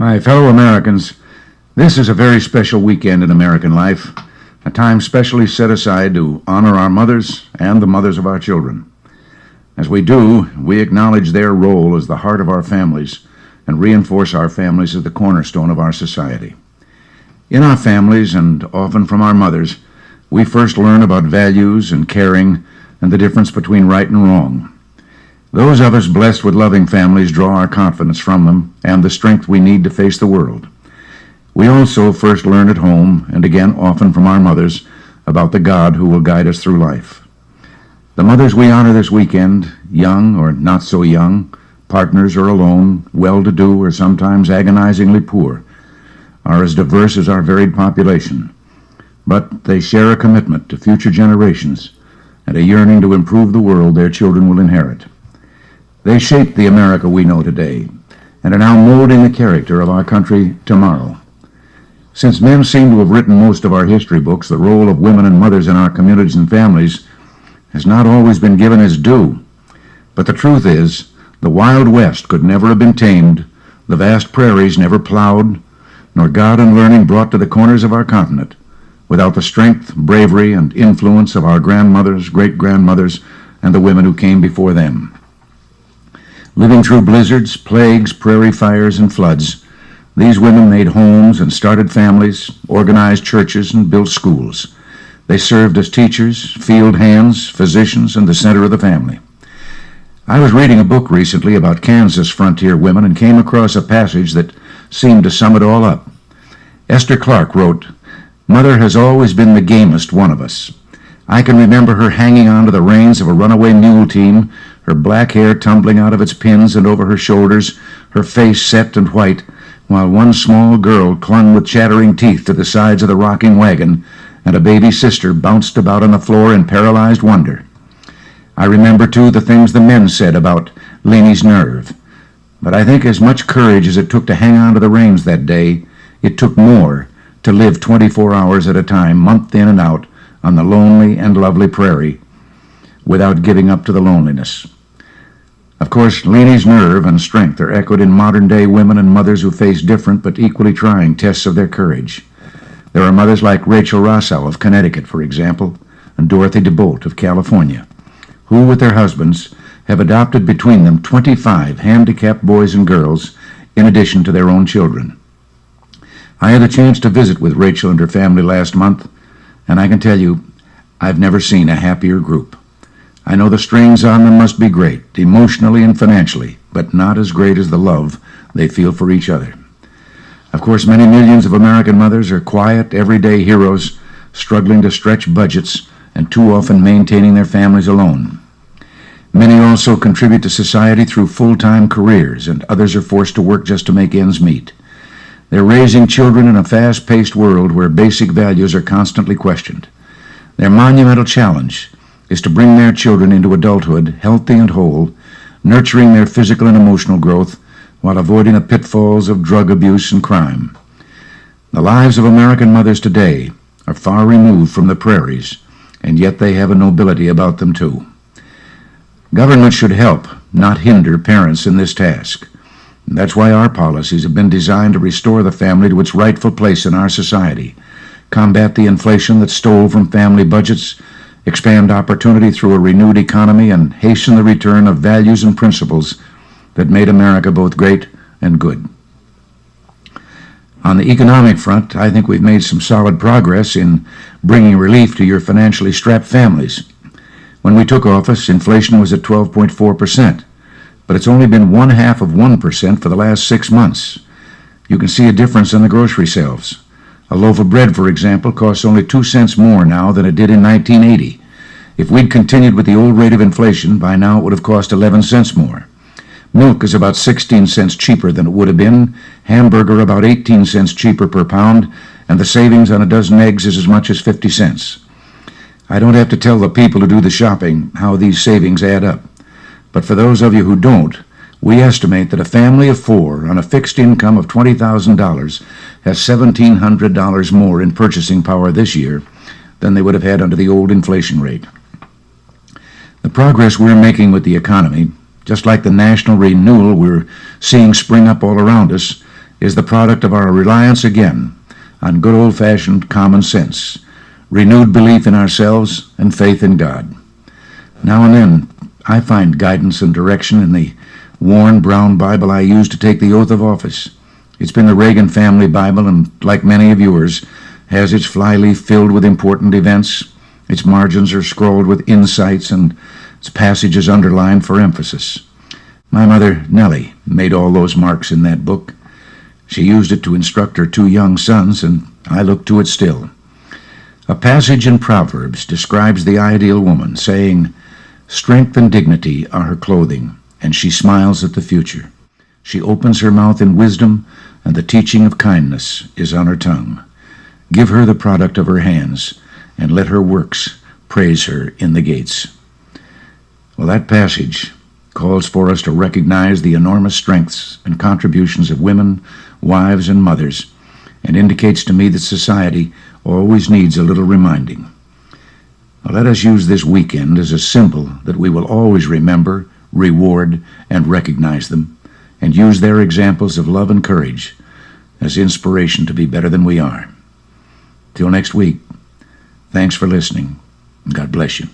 My fellow Americans, this is a very special weekend in American life, a time specially set aside to honor our mothers and the mothers of our children. As we do, we acknowledge their role as the heart of our families and reinforce our families as the cornerstone of our society. In our families, and often from our mothers, we first learn about values and caring and the difference between right and wrong. Those of us blessed with loving families draw our confidence from them and the strength we need to face the world. We also first learn at home, and again often from our mothers, about the God who will guide us through life. The mothers we honor this weekend, young or not so young, partners or alone, well-to-do or sometimes agonizingly poor, are as diverse as our varied population. But they share a commitment to future generations and a yearning to improve the world their children will inherit. They shaped the America we know today and are now molding the character of our country tomorrow. Since men seem to have written most of our history books, the role of women and mothers in our communities and families has not always been given its due. But the truth is, the Wild West could never have been tamed, the vast prairies never plowed, nor God and learning brought to the corners of our continent without the strength, bravery, and influence of our grandmothers, great-grandmothers, and the women who came before them. Living through blizzards, plagues, prairie fires, and floods, these women made homes and started families, organized churches, and built schools. They served as teachers, field hands, physicians, and the center of the family. I was reading a book recently about Kansas frontier women and came across a passage that seemed to sum it all up. Esther Clark wrote, "Mother has always been the gamest one of us. I can remember her hanging onto the reins of a runaway mule team, her black hair tumbling out of its pins and over her shoulders, her face set and white, while one small girl clung with chattering teeth to the sides of the rocking wagon, and a baby sister bounced about on the floor in paralyzed wonder. I remember, too, the things the men said about Lenie's nerve. But I think as much courage as it took to hang on to the reins that day, it took more to live 24 hours at a time, month in and out, on the lonely and lovely prairie, without giving up to the loneliness." Of course, Lenie's nerve and strength are echoed in modern-day women and mothers who face different but equally trying tests of their courage. There are mothers like Rachel Rossow of Connecticut, for example, and Dorothy DeBolt of California, who, with their husbands, have adopted between them 25 handicapped boys and girls, in addition to their own children. I had a chance to visit with Rachel and her family last month, and I can tell you, I've never seen a happier group. I know the strains on them must be great, emotionally and financially, but not as great as the love they feel for each other. Of course, many millions of American mothers are quiet, everyday heroes, struggling to stretch budgets and too often maintaining their families alone. Many also contribute to society through full-time careers, and others are forced to work just to make ends meet. They're raising children in a fast-paced world where basic values are constantly questioned. Their monumental challenge is to bring their children into adulthood healthy and whole, nurturing their physical and emotional growth while avoiding the pitfalls of drug abuse and crime. The lives of American mothers today are far removed from the prairies, and yet they have a nobility about them too. Government should help, not hinder, parents in this task. And that's why our policies have been designed to restore the family to its rightful place in our society, combat the inflation that stole from family budgets, expand opportunity through a renewed economy, and hasten the return of values and principles that made America both great and good. On the economic front, I think we've made some solid progress in bringing relief to your financially strapped families. When we took office, inflation was at 12.4%, but it's only been 0.5% for the last 6 months. You can see a difference in the grocery shelves. A loaf of bread, for example, costs only 2 cents more now than it did in 1980. If we'd continued with the old rate of inflation, by now it would have cost 11 cents more. Milk is about 16 cents cheaper than it would have been, hamburger about 18 cents cheaper per pound, and the savings on a dozen eggs is as much as 50 cents. I don't have to tell the people who do the shopping how these savings add up. But for those of you who don't, we estimate that a family of 4 on a fixed income of $20,000 has $1,700 more in purchasing power this year than they would have had under the old inflation rate. The progress we're making with the economy, just like the national renewal we're seeing spring up all around us, is the product of our reliance again on good old-fashioned common sense, renewed belief in ourselves, and faith in God. Now and then, I find guidance and direction in the worn brown Bible I use to take the oath of office. It's been the Reagan family Bible, and like many of yours, has its flyleaf filled with important events. Its margins are scrolled with insights, and its passages underlined for emphasis. My mother, Nellie, made all those marks in that book. She used it to instruct her 2 young sons, and I look to it still. A passage in Proverbs describes the ideal woman, saying, "Strength and dignity are her clothing, and she smiles at the future. She opens her mouth in wisdom, and the teaching of kindness is on her tongue. Give her the product of her hands, and let her works praise her in the gates." Well, that passage calls for us to recognize the enormous strengths and contributions of women, wives, and mothers, and indicates to me that society always needs a little reminding. Now, let us use this weekend as a symbol that we will always remember, reward, and recognize them, and use their examples of love and courage as inspiration to be better than we are. Till next week, thanks for listening, and God bless you.